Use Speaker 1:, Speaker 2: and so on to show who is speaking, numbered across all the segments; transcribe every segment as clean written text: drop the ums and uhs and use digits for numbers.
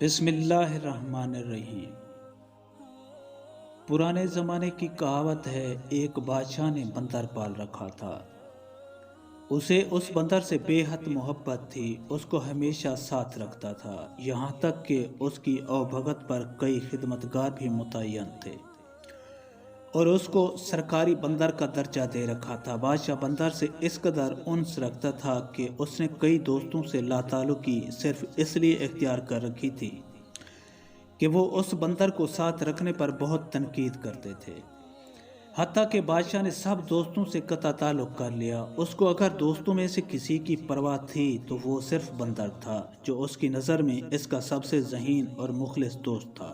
Speaker 1: بسم اللہ الرحمن الرحیم۔ پرانے زمانے کی کہاوت ہے، ایک بادشاہ نے بندر پال رکھا تھا۔ اسے اس بندر سے بے حد محبت تھی، اس کو ہمیشہ ساتھ رکھتا تھا، یہاں تک کہ اس کی اوبھگت پر کئی خدمتگار بھی متعین تھے اور اس کو سرکاری بندر کا درجہ دے رکھا تھا۔ بادشاہ بندر سے اس قدر انس رکھتا تھا کہ اس نے کئی دوستوں سے لا تعلقی صرف اس لیے اختیار کر رکھی تھی کہ وہ اس بندر کو ساتھ رکھنے پر بہت تنقید کرتے تھے، حتیٰ کہ بادشاہ نے سب دوستوں سے قطع تعلق کر لیا۔ اس کو اگر دوستوں میں سے کسی کی پرواہ تھی تو وہ صرف بندر تھا، جو اس کی نظر میں اس کا سب سے ذہین اور مخلص دوست تھا۔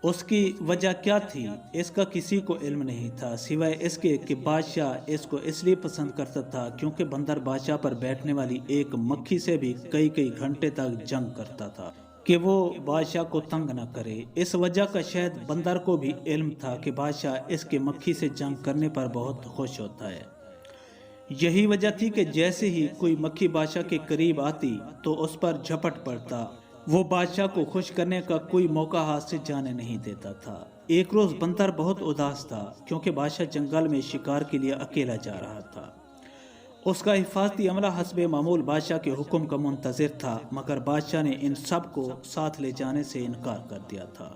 Speaker 1: اس کی وجہ کیا تھی، اس کا کسی کو علم نہیں تھا، سوائے اس کے کہ بادشاہ اس کو اس لیے پسند کرتا تھا کیونکہ بندر بادشاہ پر بیٹھنے والی ایک مکھی سے بھی کئی گھنٹے تک جنگ کرتا تھا کہ وہ بادشاہ کو تنگ نہ کرے۔ اس وجہ کا شاید بندر کو بھی علم تھا کہ بادشاہ اس کے مکھی سے جنگ کرنے پر بہت خوش ہوتا ہے۔ یہی وجہ تھی کہ جیسے ہی کوئی مکھی بادشاہ کے قریب آتی تو اس پر جھپٹ پڑتا، وہ بادشاہ کو خوش کرنے کا کوئی موقع ہاتھ سے جانے نہیں دیتا تھا۔ ایک روز بندر بہت اداس تھا کیونکہ بادشاہ جنگل میں شکار کے لیے اکیلا جا رہا تھا۔ اس کا حفاظتی عملہ حسب معمول بادشاہ کے حکم کا منتظر تھا، مگر بادشاہ نے ان سب کو ساتھ لے جانے سے انکار کر دیا تھا۔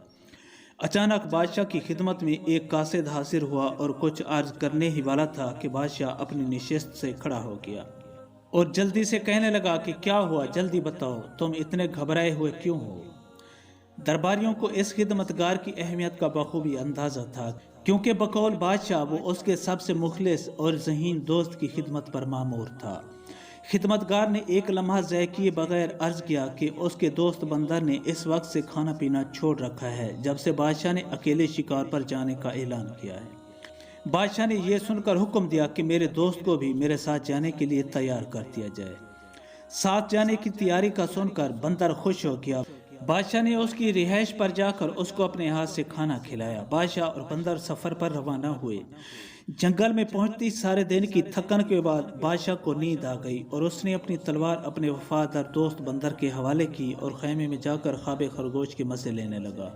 Speaker 1: اچانک بادشاہ کی خدمت میں ایک قاصد حاضر ہوا اور کچھ عرض کرنے ہی والا تھا کہ بادشاہ اپنی نشست سے کھڑا ہو گیا اور جلدی سے کہنے لگا کہ کیا ہوا، جلدی بتاؤ، تم اتنے گھبرائے ہوئے کیوں ہو؟ درباریوں کو اس خدمتگار کی اہمیت کا بخوبی اندازہ تھا، کیونکہ بقول بادشاہ وہ اس کے سب سے مخلص اور ذہین دوست کی خدمت پر مامور تھا۔ خدمتگار نے ایک لمحہ ضائع کیے بغیر عرض کیا کہ اس کے دوست بندر نے اس وقت سے کھانا پینا چھوڑ رکھا ہے جب سے بادشاہ نے اکیلے شکار پر جانے کا اعلان کیا ہے۔ بادشاہ نے یہ سن کر حکم دیا کہ میرے دوست کو بھی میرے ساتھ جانے کے لیے تیار کر دیا جائے۔ ساتھ جانے کی تیاری کا سن کر بندر خوش ہو گیا۔ بادشاہ نے اس کی رہائش پر جا کر اس کو اپنے ہاتھ سے کھانا کھلایا۔ بادشاہ اور بندر سفر پر روانہ ہوئے۔ جنگل میں پہنچتی سارے دن کی تھکن کے بعد بادشاہ کو نیند آ گئی اور اس نے اپنی تلوار اپنے وفادار دوست بندر کے حوالے کی اور خیمے میں جا کر خواب خرگوش کے مزے لینے لگا۔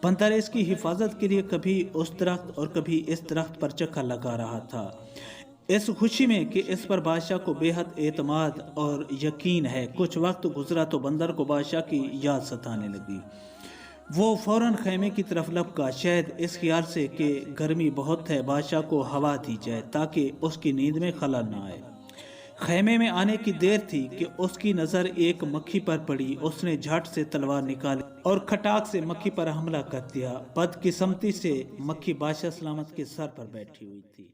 Speaker 1: بندر اس کی حفاظت کے لیے کبھی اس درخت اور کبھی اس درخت پر چکر لگا رہا تھا، اس خوشی میں کہ اس پر بادشاہ کو بے حد اعتماد اور یقین ہے۔ کچھ وقت گزرا تو بندر کو بادشاہ کی یاد ستانے لگی۔ وہ فوراً خیمے کی طرف لپکا، شاید اس خیال سے کہ گرمی بہت ہے، بادشاہ کو ہوا دی جائے تاکہ اس کی نیند میں خلل نہ آئے۔ خیمے میں آنے کی دیر تھی کہ اس کی نظر ایک مکھی پر پڑی۔ اس نے جھٹ سے تلوار نکالی اور کھٹاک سے مکھی پر حملہ کر دیا۔ بدقسمتی سے مکھی بادشاہ سلامت کے سر پر بیٹھی ہوئی تھی۔